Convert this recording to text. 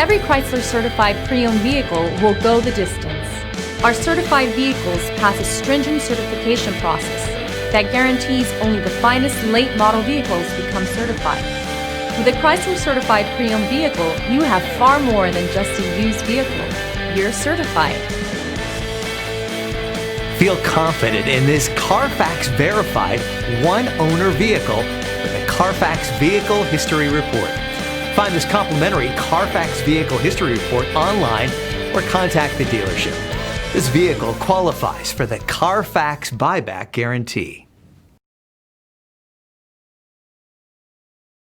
Every Chrysler certified pre-owned vehicle will go the distance. Our certified vehicles pass a stringent certification process that guarantees only the finest late model vehicles become certified. With a Chrysler certified pre-owned vehicle, you have far more than just a used vehicle. You're certified. Feel confident in this Carfax verified one-owner vehicle with a Carfax Vehicle History Report. Find this complimentary Carfax Vehicle History Report online or contact the dealership. This vehicle qualifies for the Carfax Buyback Guarantee.